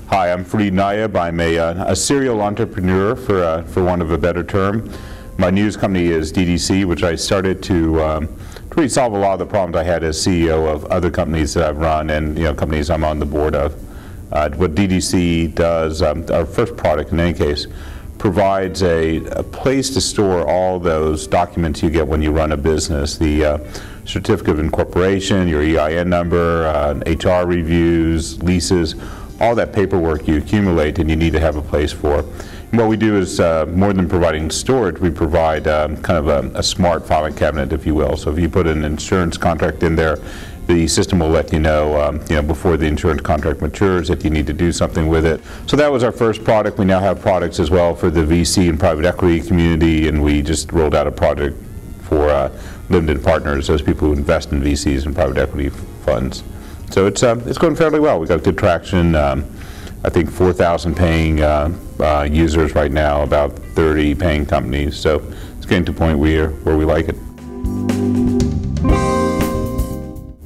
Hi, I'm Farid Naib. I'm a serial entrepreneur, for want of a better term. My news company is DDC, which I started to really solve a lot of the problems I had as CEO of other companies that I've run and companies I'm on the board of. What DDC does, our first product in any case, provides a place to store all those documents you get when you run a business. The certificate of incorporation, your EIN number, HR reviews, leases, all that paperwork you accumulate and you need to have a place for. And what we do is, more than providing storage, we provide kind of a smart filing cabinet, if you will. So if you put an insurance contract in there, the system will let you know, before the insurance contract matures if you need to do something with it. So that was our first product. We now have products as well for the VC and private equity community, and we just rolled out a project for limited partners, those people who invest in VCs and private equity funds. So it's going fairly well. We've got good traction. I think 4,000 paying users right now, about 30 paying companies. So it's getting to a point where we like it.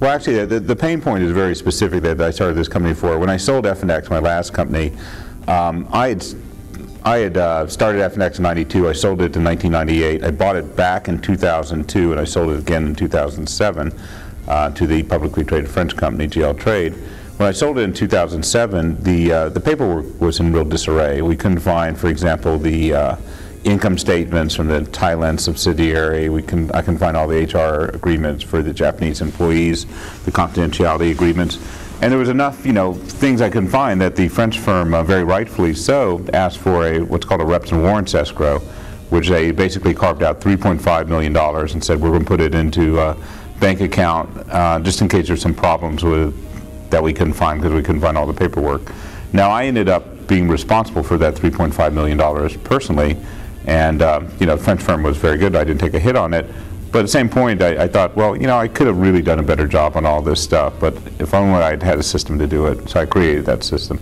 Well, actually, the pain point is very specific that I started this company for. When I sold FNX, my last company, I had started FNX in '92. I sold it in 1998. I bought it back in 2002, and I sold it again in 2007 to the publicly traded French company, GL Trade. When I sold it in 2007, the paperwork was in real disarray. We couldn't find, for example, the income statements from the Thailand subsidiary. I can find all the HR agreements for the Japanese employees, the confidentiality agreements. And there was enough, things I couldn't find that the French firm, very rightfully so, asked for what's called a reps and warrants escrow, which they basically carved out $3.5 million and said, we're going to put it into a bank account just in case there's some problems with that we couldn't find because we couldn't find all the paperwork. Now, I ended up being responsible for that $3.5 million personally, and the French firm was very good. I didn't take a hit on it. But at the same point, I thought, well, I could have really done a better job on all this stuff, but if only I'd had a system to do it. So I created that system.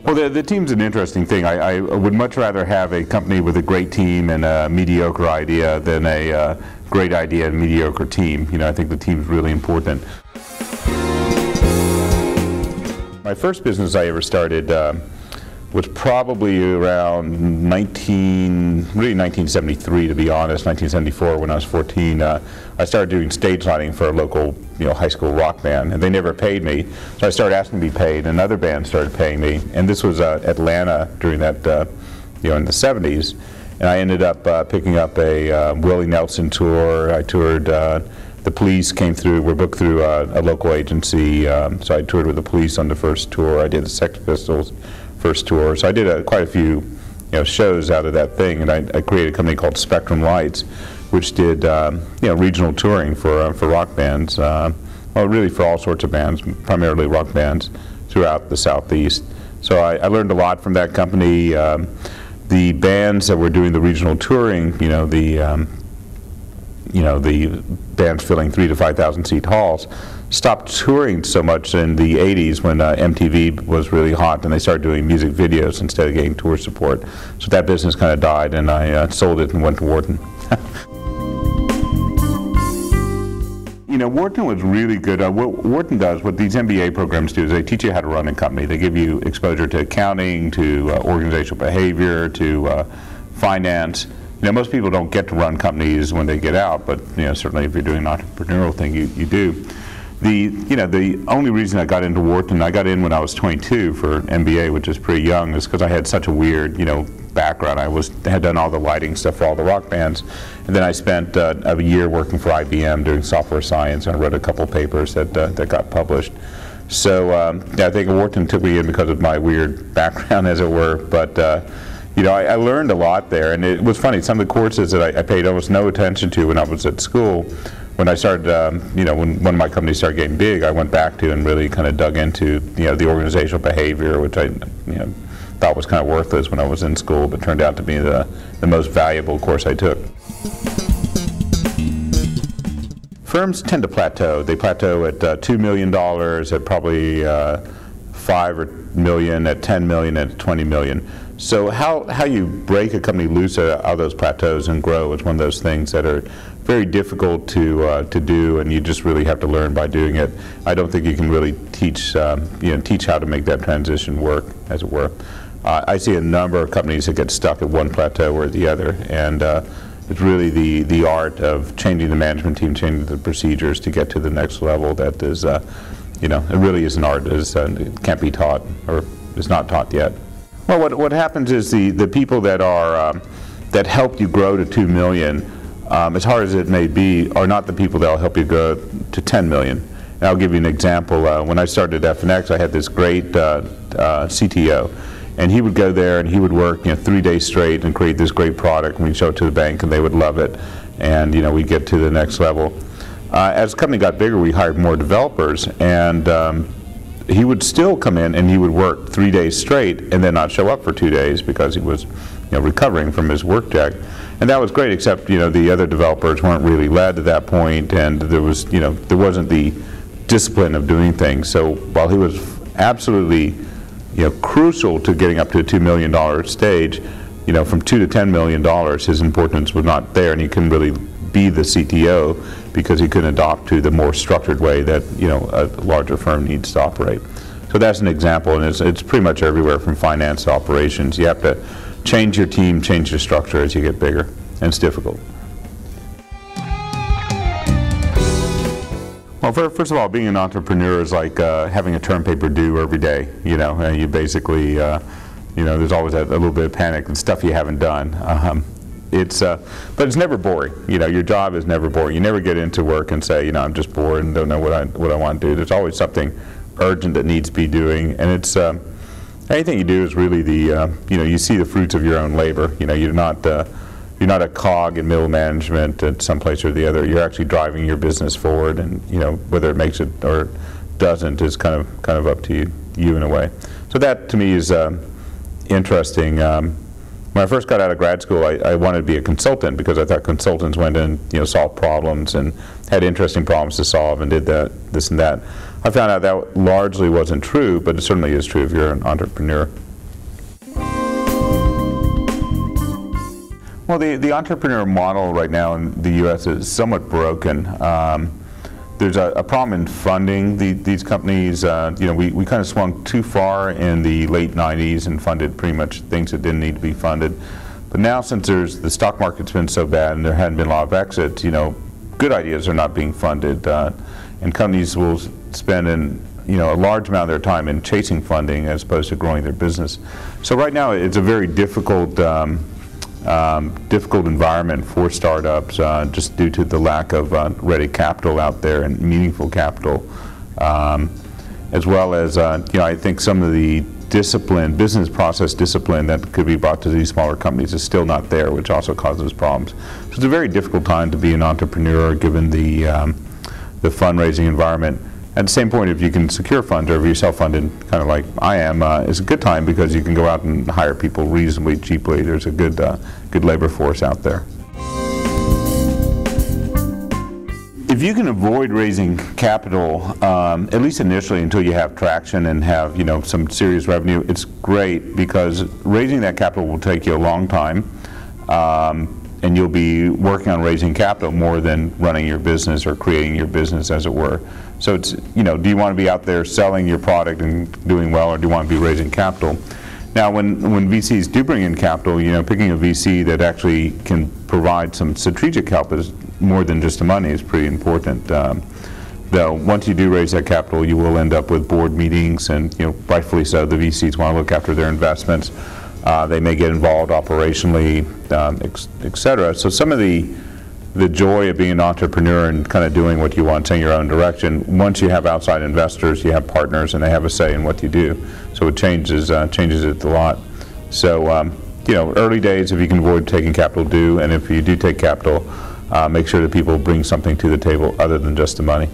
Well, the team's an interesting thing. I would much rather have a company with a great team and a mediocre idea than a great idea and mediocre team. I think the team's really important. My first business I ever started was probably around 1973, to be honest, 1974, when I was 14. I started doing stage lighting for a local high school rock band, and they never paid me. So I started asking to be paid, and another band started paying me. And this was Atlanta during that, in the 70s. And I ended up picking up a Willie Nelson tour. I toured, the Police came through, were booked through a local agency. So I toured with the Police on the first tour. I did the Sex Pistols first tour. So I did quite a few shows out of that thing, and I created a company called Spectrum Lights, which did regional touring for rock bands, well, really for all sorts of bands, primarily rock bands throughout the Southeast. So I learned a lot from that company. The bands that were doing the regional touring, the bands filling 3,000 to 5,000 seat halls, stopped touring so much in the 80s when MTV was really hot, and they started doing music videos instead of getting tour support. So that business kind of died, and I sold it and went to Wharton. Wharton was really good. What Wharton does, what these MBA programs do, is they teach you how to run a company. They give you exposure to accounting, to organizational behavior, to finance. Most people don't get to run companies when they get out, but certainly if you're doing an entrepreneurial thing, you do. The only reason I got into Wharton, I got in when I was 22 for MBA, which is pretty young, is because I had such a weird, background. I had done all the lighting stuff for all the rock bands, and then I spent a year working for IBM doing software science, and I wrote a couple papers that got published. So I think Wharton took me in because of my weird background, as it were. But I learned a lot there, and it was funny. Some of the courses that I paid almost no attention to when I was at school, when I started, when one of my companies started getting big, I went back to and really kind of dug into, the organizational behavior, which I, thought was kind of worthless when I was in school, but turned out to be the most valuable course I took. Firms tend to plateau. They plateau at $2 million, at probably $5 million, at $10 million, at $20 million. So how you break a company loose out of those plateaus and grow is one of those things that are very difficult to do, and you just really have to learn by doing it. I don't think you can really teach teach how to make that transition work, as it were. I see a number of companies that get stuck at one plateau or the other, and it's really the art of changing the management team, changing the procedures to get to the next level that is, it really is an art. It can't be taught, or is not taught yet. Well, what happens is the people that are that help you grow to 2 million, as hard as it may be, are not the people that will help you grow to 10 million. And I'll give you an example. When I started at FNX, I had this great CTO, and he would go there and he would work 3 days straight and create this great product, and we'd show it to the bank and they would love it, and we'd get to the next level. As the company got bigger, we hired more developers, and he would still come in and he would work 3 days straight and then not show up for 2 days because he was recovering from his work jack. And that was great, except the other developers weren't really led at that point, and there was there wasn't the discipline of doing things. So while he was absolutely crucial to getting up to a $2 million stage, from $2 to $10 million, his importance was not there, and he couldn't really be the CTO because he couldn't adopt to the more structured way that a larger firm needs to operate. So that's an example, and it's pretty much everywhere from finance to operations. You have to change your team, change your structure as you get bigger, and it's difficult. Well, first of all, being an entrepreneur is like having a term paper due every day. And you basically, there's always a little bit of panic and stuff you haven't done. But it's never boring. Your job is never boring. You never get into work and say, I'm just bored and don't know what I want to do. There's always something urgent that needs to be doing, and it's anything you do is really you see the fruits of your own labor. You're not a cog in middle management at some place or the other. You're actually driving your business forward, and whether it makes it or doesn't is kind of up to you in a way. So that to me is interesting. When I first got out of grad school, I wanted to be a consultant because I thought consultants went in, solved problems and had interesting problems to solve and did this and that. I found out that largely wasn't true, but it certainly is true if you're an entrepreneur. Well, the entrepreneur model right now in the U.S. is somewhat broken. There's a problem in funding these companies. We kind of swung too far in the late 90s and funded pretty much things that didn't need to be funded. But now, since the stock market's been so bad and there hadn't been a lot of exits, good ideas are not being funded, and companies will spend a large amount of their time in chasing funding as opposed to growing their business. So right now, it's a very difficult environment for startups just due to the lack of ready capital out there and meaningful capital, as well as I think some of the business process discipline that could be brought to these smaller companies is still not there, which also causes problems. So it's a very difficult time to be an entrepreneur given the fundraising environment. At the same point, if you can secure funds, or if you're self-funded, kind of like I am, it's a good time because you can go out and hire people reasonably cheaply. There's a good labor force out there. If you can avoid raising capital, at least initially until you have traction and have some serious revenue, it's great because raising that capital will take you a long time. And you'll be working on raising capital more than running your business or creating your business, as it were. So it's, do you want to be out there selling your product and doing well, or do you want to be raising capital? Now, when VCs do bring in capital, picking a VC that actually can provide some strategic help is more than just the money is pretty important. Though once you do raise that capital, you will end up with board meetings, and rightfully so, the VCs want to look after their investments. They may get involved operationally, etc. So some of the joy of being an entrepreneur and kind of doing what you want, taking your own direction, once you have outside investors, you have partners, and they have a say in what you do. So it changes it a lot. So early days, if you can avoid taking capital, do, and if you do take capital, make sure that people bring something to the table other than just the money.